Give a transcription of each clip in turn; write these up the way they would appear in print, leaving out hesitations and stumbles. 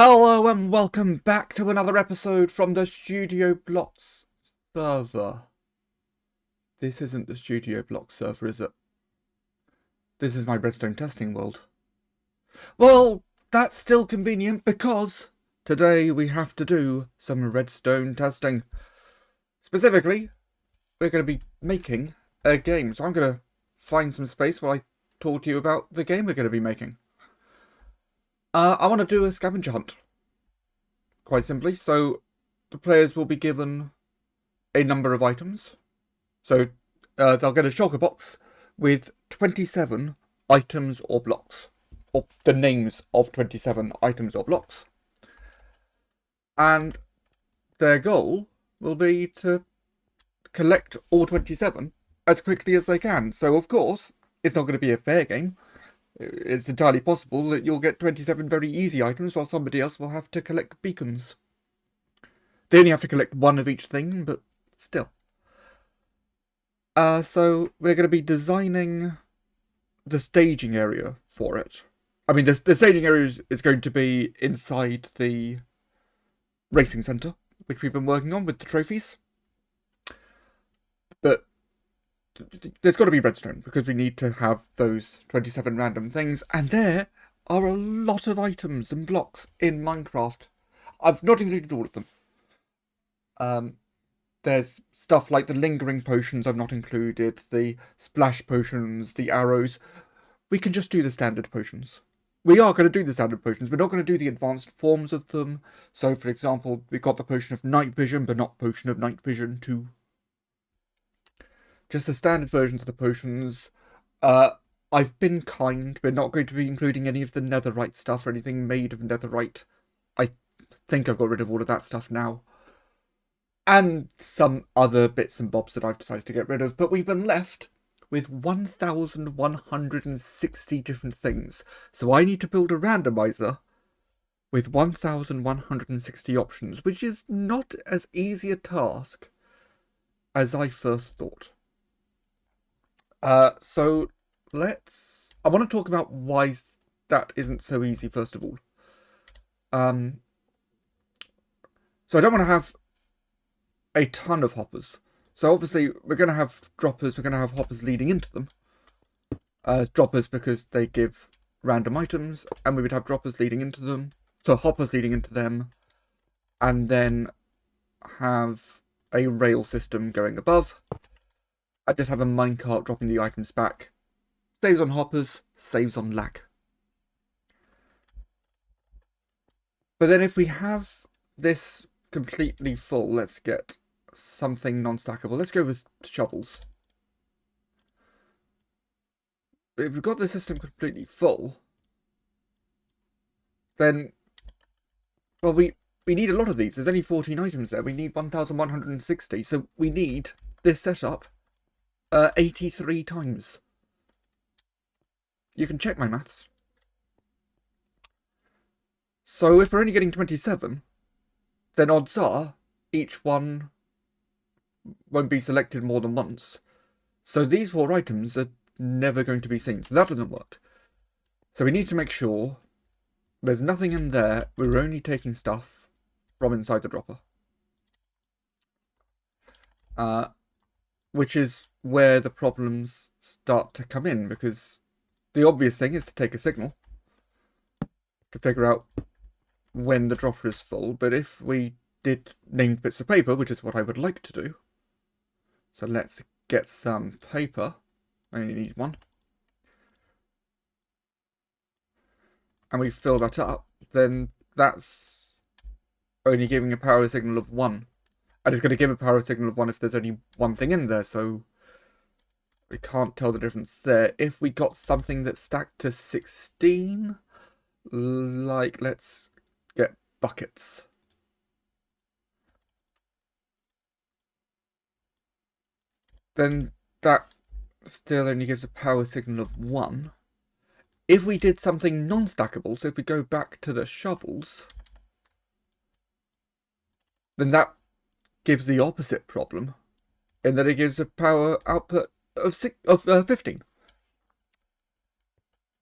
Hello and welcome back to another episode from the Studio Blocks server. This isn't the Studio Blocks server, is it? This is my redstone testing world. Well, that's still convenient because today we have to do some redstone testing. Specifically, we're going to be making a game. So I'm going to find some space while I talk to you about the game we're going to be making. I want to do a scavenger hunt. Quite simply, so the players will be given a number of items. So they'll get a shulker box with 27 items or blocks, or the names of 27 items or blocks. And their goal will be to collect all 27 as quickly as they can. So, of course, it's not going to be a fair game. It's entirely possible that you'll get 27 very easy items while somebody else will have to collect beacons. They only have to collect one of each thing, but still. So we're going to be designing the staging area for it. I mean, the staging area is going to be inside the racing centre, which we've been working on with the trophies. But there's got to be redstone, because we need to have those 27 random things. And there are a lot of items and blocks in Minecraft. I've not included all of them. There's stuff like the lingering potions I've not included, the splash potions, the arrows. We can just do the standard potions. We are going to do the standard potions. We're not going to do the advanced forms of them. So, for example, we've got the potion of night vision, but not potion of night vision 2. Just the standard versions of the potions. I've been kind. We're not going to be including any of the netherite stuff or anything made of netherite. I think I've got rid of all of that stuff now. And some other bits and bobs that I've decided to get rid of. But we've been left with 1,160 different things. So I need to build a randomizer with 1,160 options, which is not as easy a task as I first thought. So I want to talk about why that isn't so easy, first of all. So I don't want to have a ton of hoppers. So obviously we're going to have droppers, we're going to have hoppers leading into them. Droppers because they give random items, and we would have droppers leading into them. So hoppers leading into them, and then have a rail system going above. I just have a minecart dropping the items back. Saves on hoppers, saves on lag. But then if we have this completely full, let's get something non-stackable. Let's go with shovels. If we've got the system completely full, then, well, we need a lot of these. There's only 14 items there. We need 1,160. So we need this setup 83 times. You can check my maths. So if we're only getting 27, then odds are each one won't be selected more than once. So these 4 items are never going to be seen. So that doesn't work. So we need to make sure there's nothing in there. We're only taking stuff from inside the dropper. Which is where the problems start to come in, because the obvious thing is to take a signal to figure out when the dropper is full. But if we did named bits of paper, which is what I would like to do, so let's get some paper. I only need one. And we fill that up, then that's only giving a power signal of 1. And it's going to give a power signal of 1 if there's only one thing in there, so we can't tell the difference there. If we got something that's stacked to 16, like, let's get buckets. Then that still only gives a power signal of 1. If we did something non-stackable, so if we go back to the shovels, then that gives the opposite problem, in that it gives a power output of 15.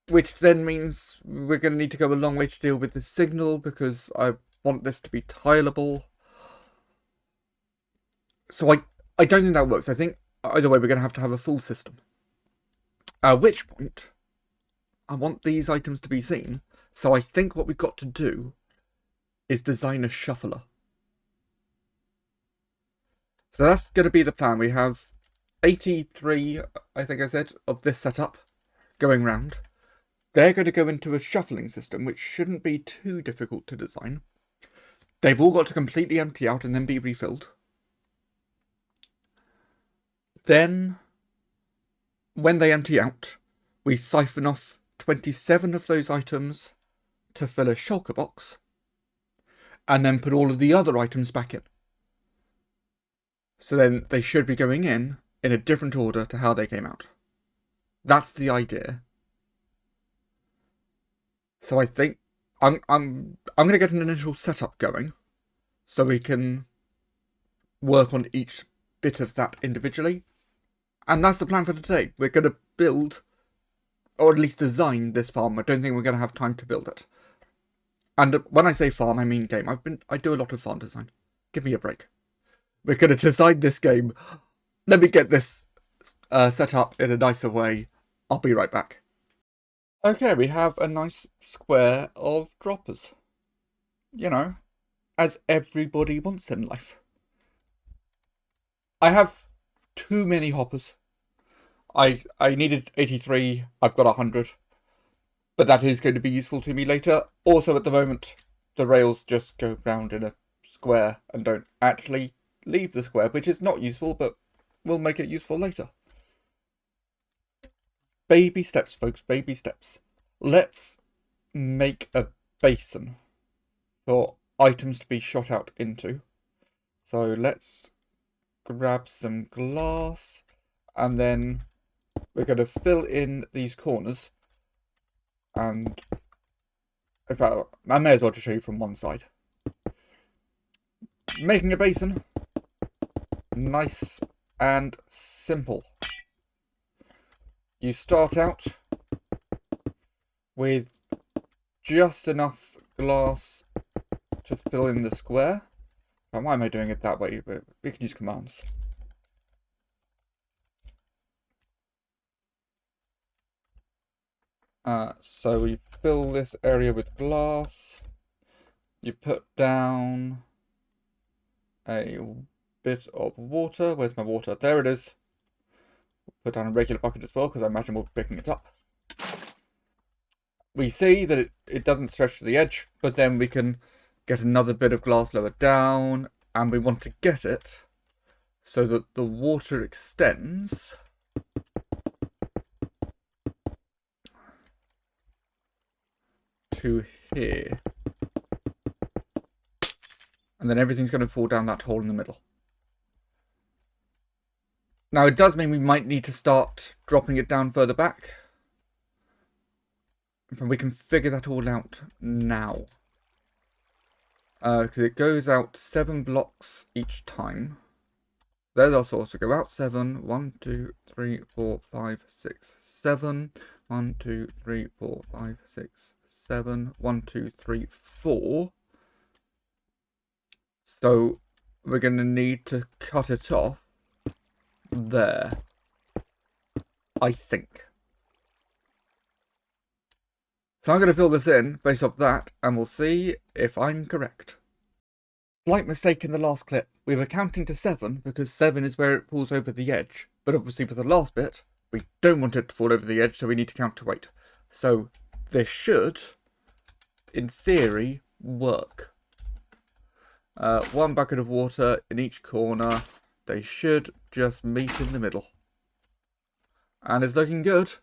which then means we're going to need to go a long way to deal with the signal because I want this to be tileable. So I don't think that works. I think either way we're going to have a full system. At which point, I want these items to be seen. So I think what we've got to do is design a shuffler. So that's going to be the plan. We have 83, I think I said, of this setup going round. They're going to go into a shuffling system, which shouldn't be too difficult to design. They've all got to completely empty out and then be refilled. Then, when they empty out, we siphon off 27 of those items to fill a shulker box, and then put all of the other items back in. So then they should be going in a different order to how they came out. That's the idea. So I think I'm going to get an initial setup going, so we can work on each bit of that individually. And that's the plan for today. We're going to build, or at least design, this farm. I don't think we're going to have time to build it. And when I say farm, I mean game. I do a lot of farm design. Give me a break. We're going to design this game. Let me get this set up in a nicer way. I'll be right back. Okay, we have a nice square of droppers. You know, as everybody wants in life. I have too many hoppers. I needed 83, I've got 100. But that is going to be useful to me later. Also, at the moment, the rails just go round in a square and don't actually leave the square, which is not useful, but we'll make it useful later. Baby steps, folks, baby steps. Let's make a basin for items to be shot out into. So let's grab some glass, and then we're going to fill in these corners. And in fact, I may as well just show you from one side. Making a basin, nice and simple. You start out with just enough glass to fill in the square. Now, why am I doing it that way? But we can use commands. So we fill this area with glass. You put down a bit of water. Where's my water? There it is. Put down a regular bucket as well, because I imagine we'll be picking it up. We see that it doesn't stretch to the edge, but then we can get another bit of glass lower down, and we want to get it so that the water extends to here. And then everything's going to fall down that hole in the middle. Now, it does mean we might need to start dropping it down further back. And we can figure that all out now. Because it goes out 7 blocks each time. There's our source. So go out 7. 1, 2, 3, 4, 5, 6, 7. 1, 2, 3, 4, 5, 6, 7. 1, 2, 3, 4. So we're going to need to cut it off there, I think. So I'm going to fill this in based off that, and we'll see if I'm correct. Slight mistake in the last clip. We were counting to 7 because 7 is where it falls over the edge. But obviously for the last bit, we don't want it to fall over the edge, so we need to count to 8. So this should, in theory, work. 1 bucket of water in each corner. They should just meet in the middle. And it's looking good.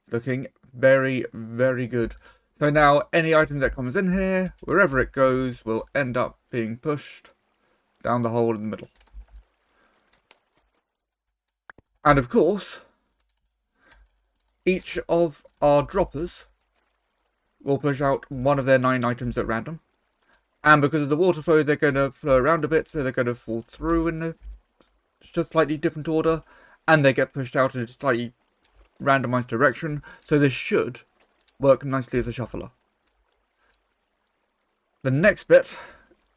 It's looking very, very good. So now any item that comes in here, wherever it goes, will end up being pushed down the hole in the middle. And of course, each of our droppers will push out one of their 9 items at random. And because of the water flow, they're going to flow around a bit, so they're going to fall through in a just slightly different order, and they get pushed out in a slightly randomized direction, so this should work nicely as a shuffler. The next bit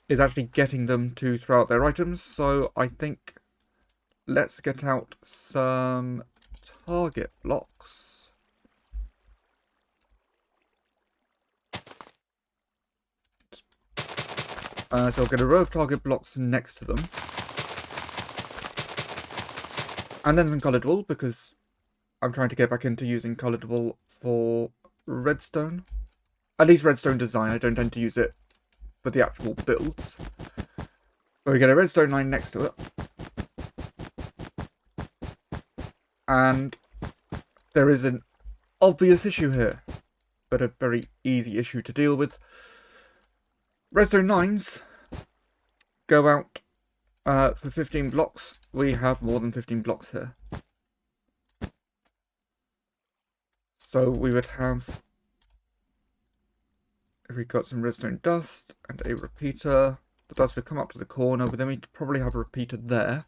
is actually getting them to throw out their items, so I think let's get out some target blocks. So I'll get a row of target blocks next to them. And then some coloured wool, because I'm trying to get back into using coloured wool for redstone. At least redstone design, I don't tend to use it for the actual builds. But we get a redstone line next to it. And there is an obvious issue here, but a very easy issue to deal with. Redstone lines go out for 15 blocks. We have more than 15 blocks here. So we would have, if we got some redstone dust and a repeater, the dust would come up to the corner, but then we'd probably have a repeater there.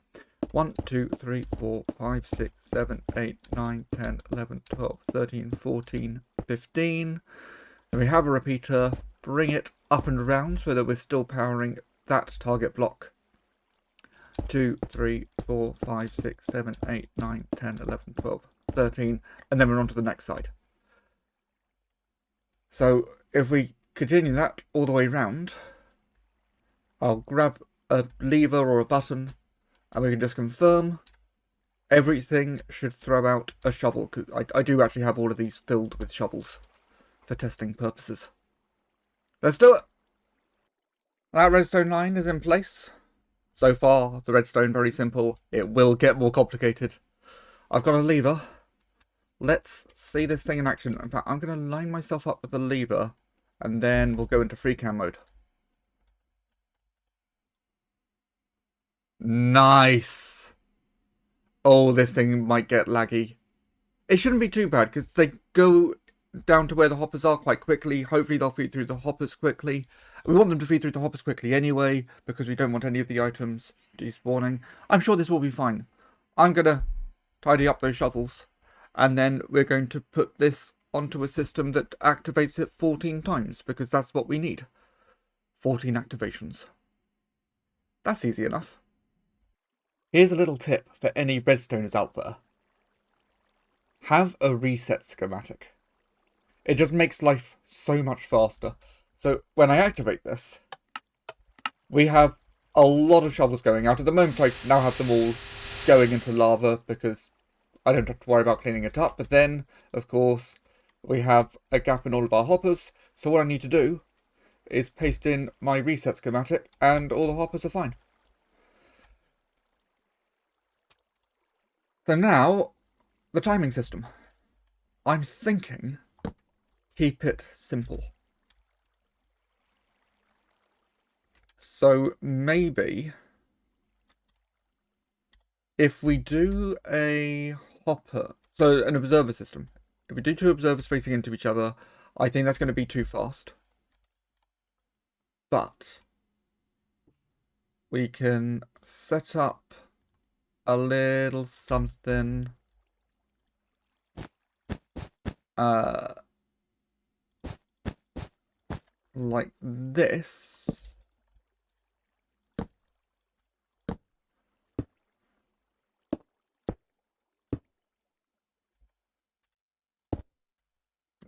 1, 2, 3, 4, 5, 6, 7, 8, 9, 10, 11, 12, 13, 14, 15. Then we have a repeater, bring it up and around so that we're still powering that target block. 2, 3, 4, 5, 6, 7, 8, 9, 10, 11, 12, 13, and then we're on to the next side. So if we continue that all the way round, I'll grab a lever or a button and we can just confirm everything should throw out a shovel, because I do actually have all of these filled with shovels for testing purposes. Let's do it! That redstone line is in place. So far, the redstone very simple. It will get more complicated. I've got a lever. Let's see this thing in action. In fact, I'm going to line myself up with the lever and then we'll go into free cam mode. Nice! Oh, this thing might get laggy. It shouldn't be too bad because they go down to where the hoppers are quite quickly. Hopefully they'll feed through the hoppers quickly. We want them to feed through the hoppers quickly anyway, because we don't want any of the items despawning. I'm sure this will be fine. I'm going to tidy up those shovels, and then we're going to put this onto a system that activates it 14 times, because that's what we need. 14 activations. That's easy enough. Here's a little tip for any redstoners out there. Have a reset schematic. It just makes life so much faster. So when I activate this, we have a lot of shovels going out. At the moment I now have them all going into lava because I don't have to worry about cleaning it up. But then, of course, we have a gap in all of our hoppers. So what I need to do is paste in my reset schematic and all the hoppers are fine. So now, the timing system. I'm thinking, keep it simple. So maybe if we do a hopper, so an observer system, if we do 2 observers facing into each other, I think that's going to be too fast. But we can set up a little something like this.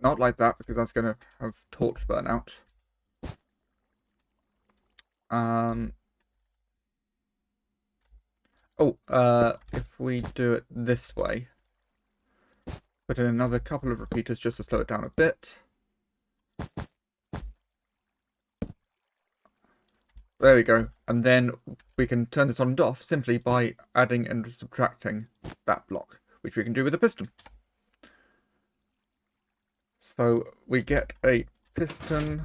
Not like that, because that's going to have torch burnout. If we do it this way, put in another couple of repeaters just to slow it down a bit. There we go. And then we can turn this on and off simply by adding and subtracting that block, which we can do with a piston. So we get a piston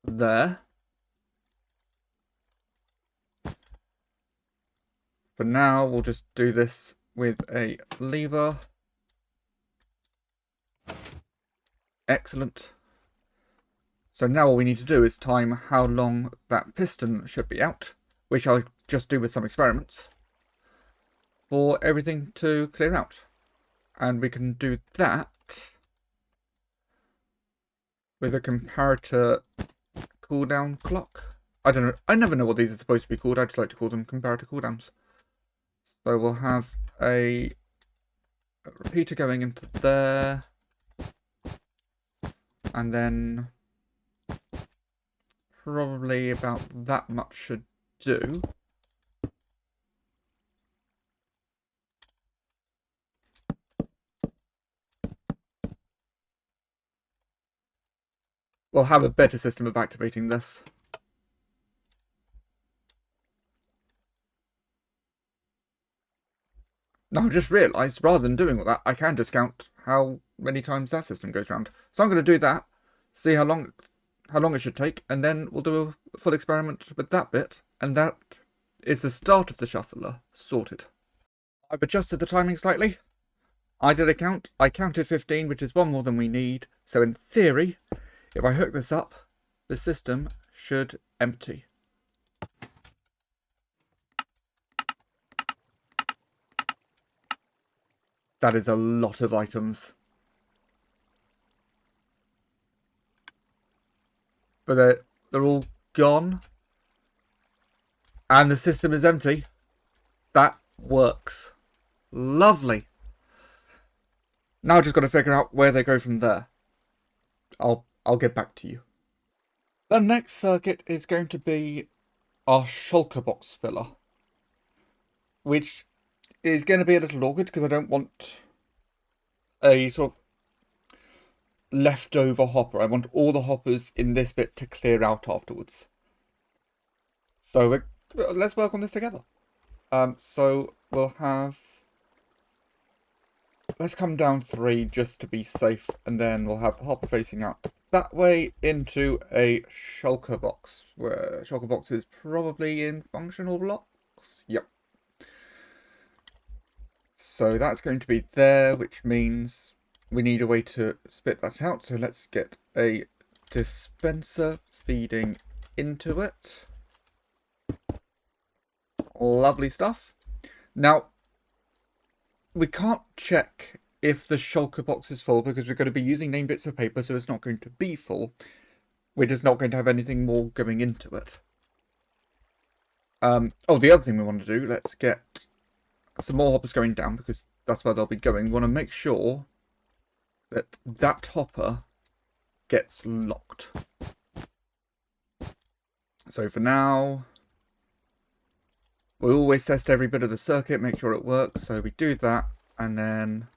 there. For now, we'll just do this with a lever. Excellent. So now all we need to do is time how long that piston should be out, which I'll just do with some experiments. for everything to clear out. And we can do that with a comparator cooldown clock. I don't know. I never know what these are supposed to be called. I just like to call them comparator cooldowns. So we'll have a repeater going into there. And then probably about that much should do. We'll have a better system of activating this. Now, I've just realised, rather than doing all that, I can discount how many times that system goes round. So I'm going to do that, see how long it should take, and then we'll do a full experiment with that bit. And that is the start of the shuffler sorted. I've adjusted the timing slightly. I did a count. I counted 15, which is one more than we need. So in theory, if I hook this up, the system should empty. That is a lot of items. But they're all gone. And the system is empty. That works. Lovely. Now I've just got to figure out where they go from there. I'll get back to you. The next circuit is going to be our shulker box filler, which is going to be a little awkward because I don't want a sort of leftover hopper. I want all the hoppers in this bit to clear out afterwards. So let's work on this together. So we'll have... Let's come down 3 just to be safe, and then we'll have the hopper facing out that way into a shulker box, where shulker box is probably in functional blocks. Yep. So that's going to be there, which means we need a way to spit that out. So let's get a dispenser feeding into it. Lovely stuff. Now, we can't check if the shulker box is full because we're going to be using named bits of paper, so it's not going to be full. We're just not going to have anything more going into it. Oh, the other thing we want to do, let's get some more hoppers going down because that's where they'll be going. We want to make sure that that hopper gets locked. So for now, we always test every bit of the circuit, make sure it works. So we do that, and then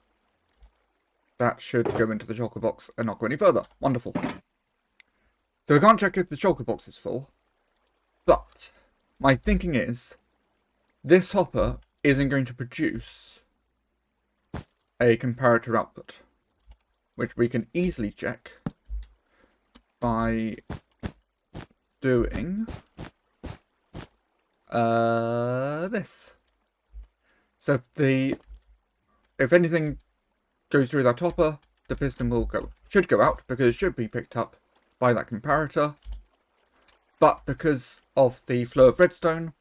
that should go into the shulker box and not go any further. Wonderful. So we can't check if the shulker box is full, but my thinking is this hopper isn't going to produce a comparator output, which we can easily check by doing this. So if anything goes through that hopper, the piston should go out because it should be picked up by that comparator. But because of the flow of redstone,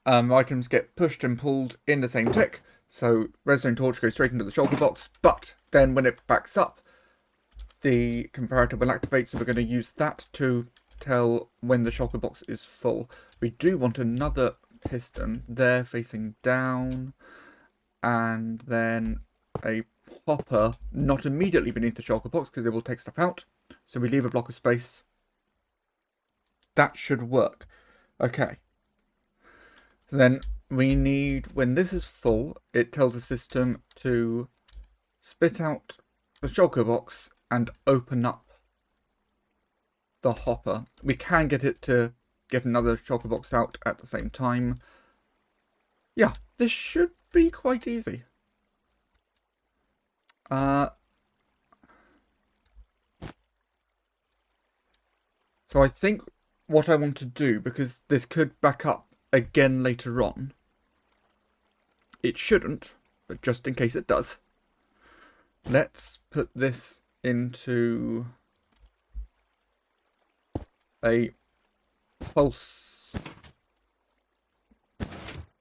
items get pushed and pulled in the same tick. So redstone torch goes straight into the shulker box, but then when it backs up, the comparator will activate, so we're going to use that to tell when the shulker box is full. We do want another piston there facing down, and then a hopper not immediately beneath the shulker box because it will take stuff out. So we leave a block of space. That should work. Okay. So then we need, when this is full, it tells the system to spit out the shulker box and open up the hopper. We can get it to get another shulker box out at the same time. Yeah, this should be quite easy. So I think what I want to do, because this could back up again later on, it shouldn't, but just in case it does, let's put this into a pulse.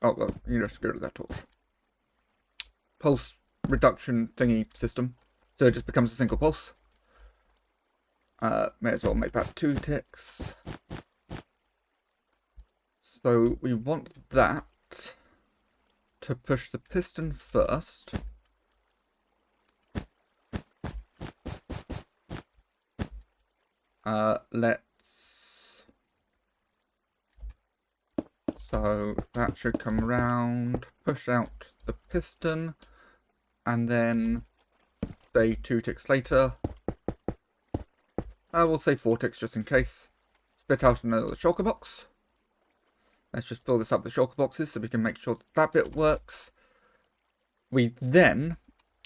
Oh, well, you just go to that torch. pulse reduction thingy system. So it just becomes a single pulse. May as well make that 2 ticks. So we want that to push the piston first. So that should come round, push out the piston, and then say 2 ticks later. We'll say 4 ticks just in case. Spit out another shulker box. Let's just fill this up with shulker boxes so we can make sure that bit works. We then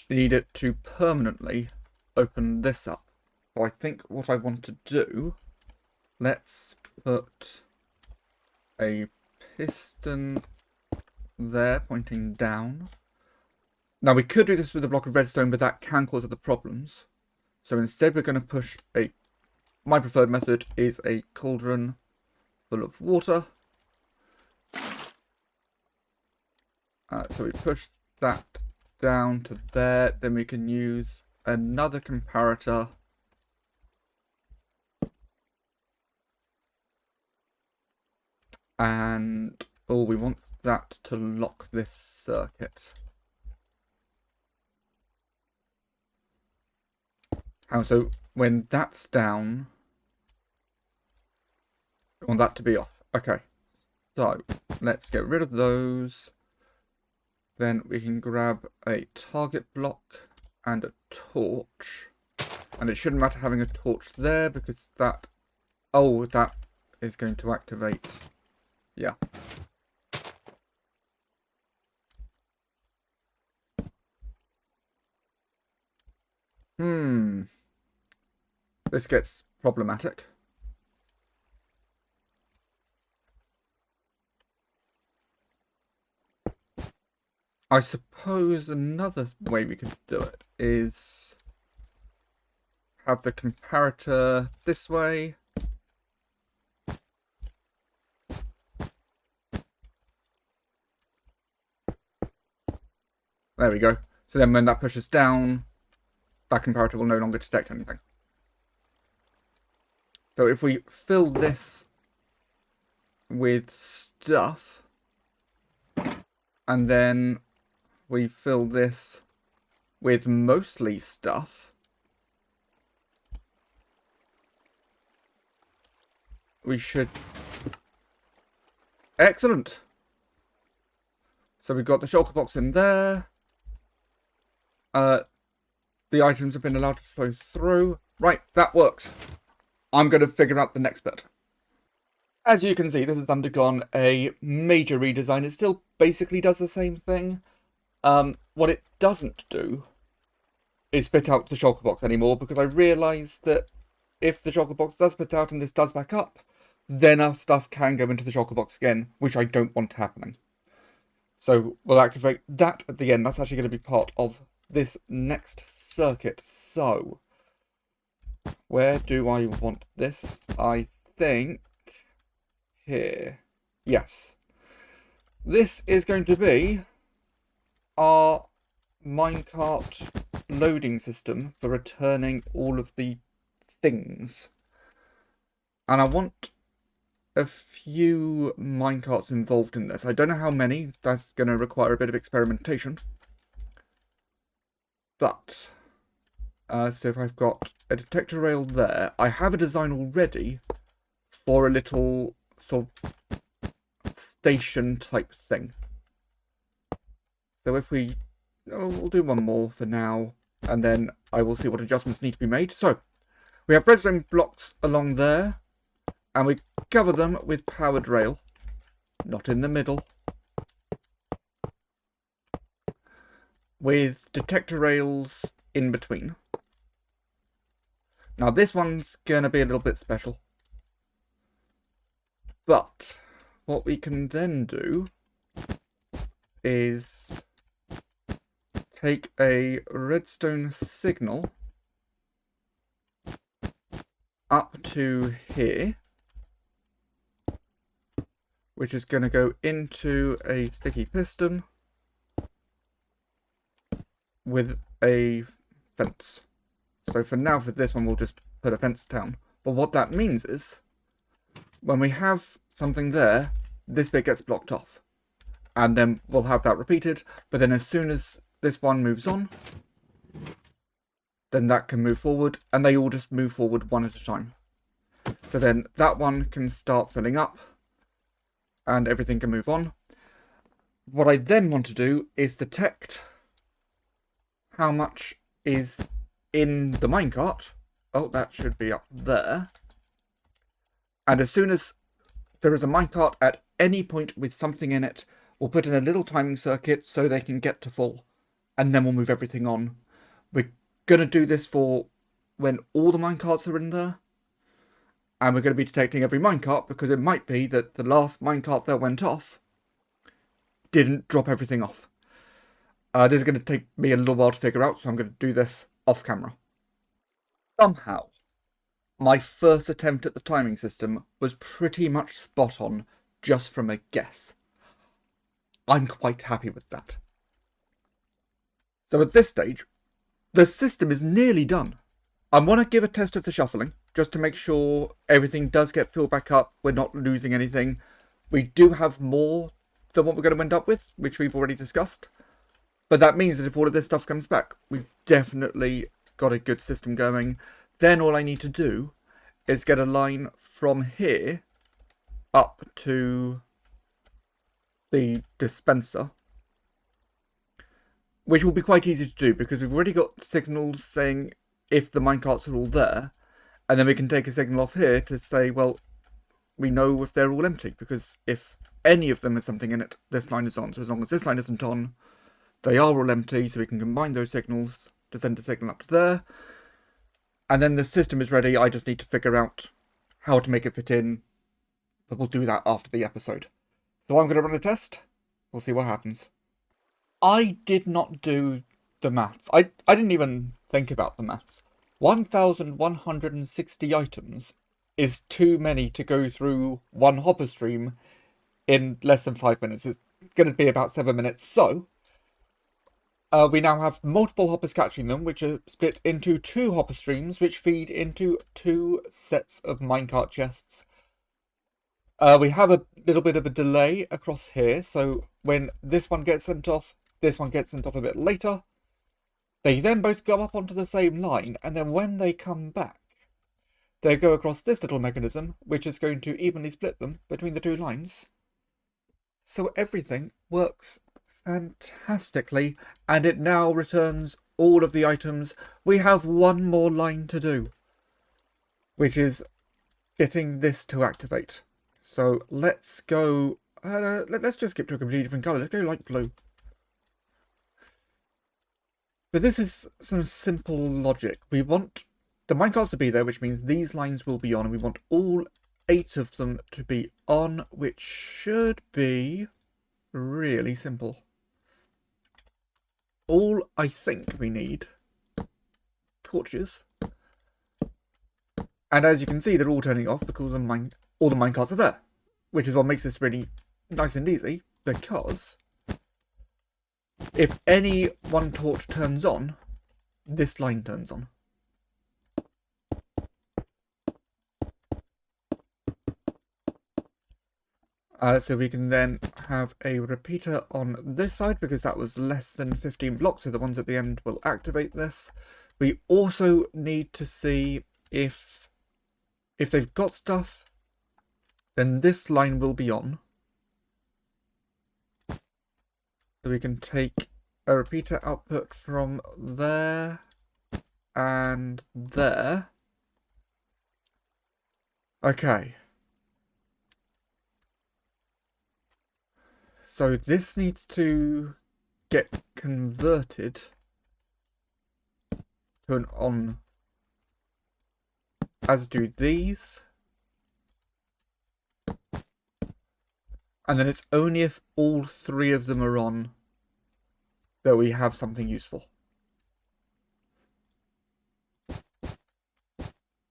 need it to permanently open this up. So I think what I want to do, let's put a piston there pointing down. Now we could do this with a block of redstone, but that can cause other problems. So instead we're going to push my preferred method is a cauldron full of water. So we push that down to there, then we can use another comparator and we want that to lock this circuit. So when that's down, we want that to be off. Okay, so let's get rid of those. Then we can grab a target block and a torch. And it shouldn't matter having a torch there because that... Oh, that is going to activate. Yeah. This gets problematic. I suppose another way we could do it is have the comparator this way. There we go. So then when that pushes down, that comparator will no longer detect anything. So if we fill this with stuff, and then we fill this with mostly stuff, we should... Excellent! So we've got the shulker box in there. The items have been allowed to flow through. Right, that works. I'm going to figure out the next bit. As you can see, this has undergone a major redesign. It still basically does the same thing. What it doesn't do is spit out the shulker box anymore, because I realised that if the shulker box does spit out and this does back up, then our stuff can go into the shulker box again, which I don't want happening. So we'll activate that at the end. That's actually going to be part of this next circuit. So where do I want this? I think here. Yes. This is going to be our minecart loading system for returning all of the things. And I want a few minecarts involved in this. I don't know how many. That's going to require a bit of experimentation. But, so if I've got a detector rail there, I have a design already for a little sort of station type thing. So if we'll do one more for now, and then I will see what adjustments need to be made. So, we have redstone blocks along there, and we cover them with powered rail, not in the middle, with detector rails in between. Now this one's going to be a little bit special, but what we can then do is take a redstone signal up to here, which is going to go into a sticky piston, with a fence. So for now, for this one, we'll just put a fence down. But what that means is, when we have something there, this bit gets blocked off. And then we'll have that repeated. But then as soon as this one moves on, then that can move forward. And they all just move forward one at a time. So then that one can start filling up. And everything can move on. What I then want to do is detect how much is in the minecart. Oh, that should be up there. And as soon as there is a minecart at any point with something in it, we'll put in a little timing circuit so they can get to full. And then we'll move everything on. We're going to do this for when all the minecarts are in there. And we're going to be detecting every minecart because it might be that the last minecart that went off didn't drop everything off. This is going to take me a little while to figure out, so I'm going to do this off camera. Somehow, my first attempt at the timing system was pretty much spot on just from a guess. I'm quite happy with that. So at this stage, the system is nearly done. I want to give a test of the shuffling, just to make sure everything does get filled back up, we're not losing anything. We do have more than what we're going to end up with, which we've already discussed. But that means that if all of this stuff comes back, we've definitely got a good system going. Then all I need to do is get a line from here up to the dispenser, which will be quite easy to do because we've already got signals saying if the minecarts are all there, and then we can take a signal off here to say, well, we know if they're all empty, because if any of them has something in it, this line is on. So as long as this line isn't on, they are all empty, so we can combine those signals to send a signal up to there. And then the system is ready. I just need to figure out how to make it fit in. But we'll do that after the episode. So I'm going to run a test. We'll see what happens. I did not do the maths. I didn't even think about the maths. 1,160 items is too many to go through one hopper stream in less than 5 minutes. It's going to be about 7 minutes. So we now have multiple hoppers catching them, which are split into 2 hopper streams, which feed into 2 sets of minecart chests. We have a little bit of a delay across here, so when this one gets sent off, this one gets sent off a bit later. They then both go up onto the same line, and then when they come back, they go across this little mechanism, which is going to evenly split them between the 2 lines. So everything works fantastically, and it now returns all of the items. We have one more line to do, which is getting this to activate. So let's go, let's just skip to a completely different colour. Let's go light blue. But this is some simple logic. We want the minecarts to be there, which means these lines will be on, and we want all 8 of them to be on, which should be really simple. All I think we need, torches. And as you can see, they're all turning off because all the minecarts are there, which is what makes this really nice and easy, because if any one torch turns on, this line turns on. So we can then have a repeater on this side, because that was less than 15 blocks, so the ones at the end will activate this. We also need to see if they've got stuff, then this line will be on. So we can take a repeater output from there and there. Okay. So this needs to get converted to an on, as do these. And then it's only if all 3 of them are on that we have something useful.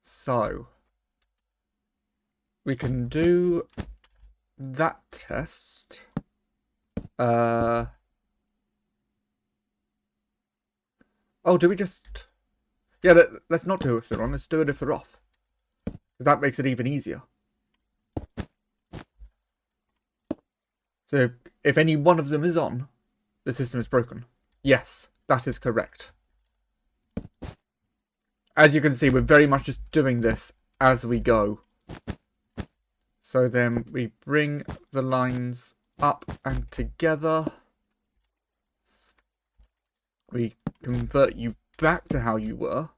So we can do that test. Oh, do we just... Yeah, let's not do it if they're on. Let's do it if they're off. That makes it even easier. So if any one of them is on, the system is broken. Yes, that is correct. As you can see, we're very much just doing this as we go. So then we bring the lines up and together. We convert you back to how you were.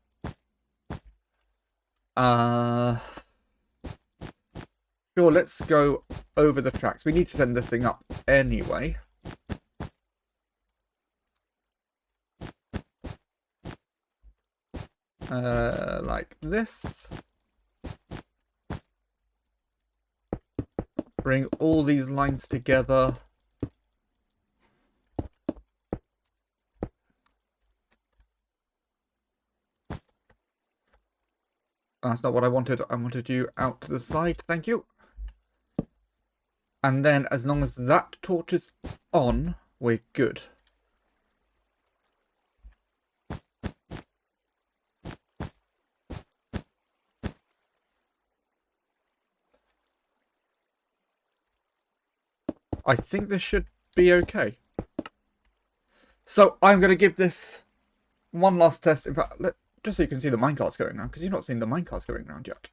Sure, let's go over the tracks. We need to send this thing up anyway. Like this. Bring all these lines together. That's not what I wanted. I wanted you out to the side. Thank you. And then as long as that torch is on, we're good. I think this should be okay. So I'm going to give this one last test. In fact, just so you can see the minecarts going around, because you've not seen the minecarts going around yet.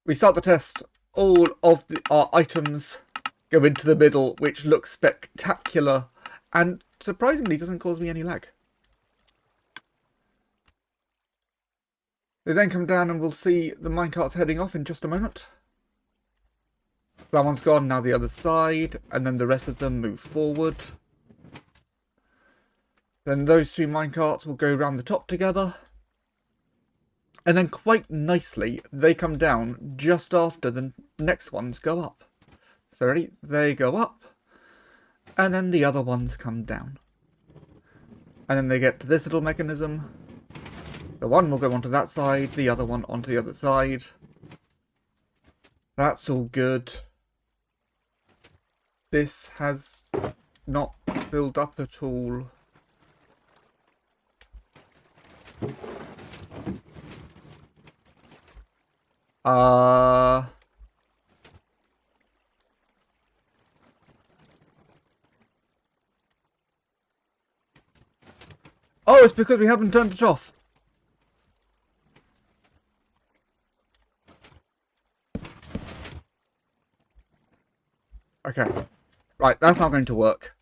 We start the test. All of our items go into the middle, which looks spectacular and surprisingly doesn't cause me any lag. They then come down and we'll see the minecarts heading off in just a moment. That one's gone, now the other side, and then the rest of them move forward. Then those three minecarts will go around the top together. And then quite nicely, they come down just after the next ones go up. So ready? They go up. And then the other ones come down. And then they get to this little mechanism. The one will go onto that side, the other one onto the other side. That's all good. This has not filled up at all. Oh, it's because we haven't turned it off. Okay. Right, that's not going to work.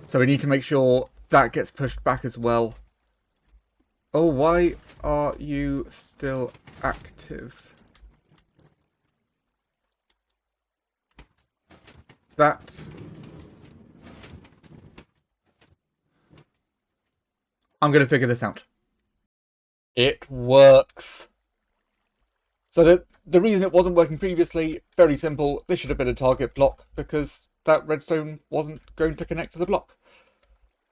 So we need to make sure that gets pushed back as well. Oh, why are you still active? That... I'm going to figure this out. It works. So the reason it wasn't working previously, very simple. This should have been a target block because that redstone wasn't going to connect to the block.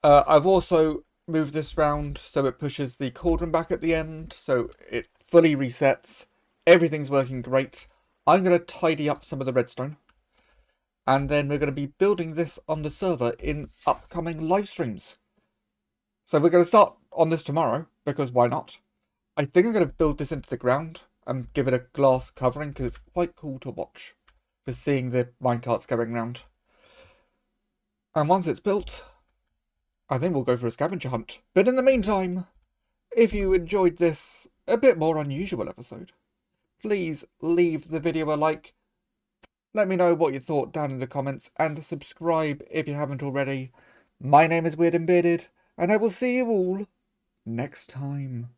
I've also moved this round so it pushes the cauldron back at the end, so it fully resets. Everything's working great. I'm going to tidy up some of the redstone. And then we're going to be building this on the server in upcoming live streams. So we're going to start on this tomorrow, because why not? I think I'm going to build this into the ground and give it a glass covering, because it's quite cool to watch. For seeing the minecarts going around. And once it's built, I think we'll go for a scavenger hunt. But in the meantime, if you enjoyed this a bit more unusual episode, please leave the video a like. Let me know what you thought down in the comments, and subscribe if you haven't already. My name is Weird and Bearded, and I will see you all next time.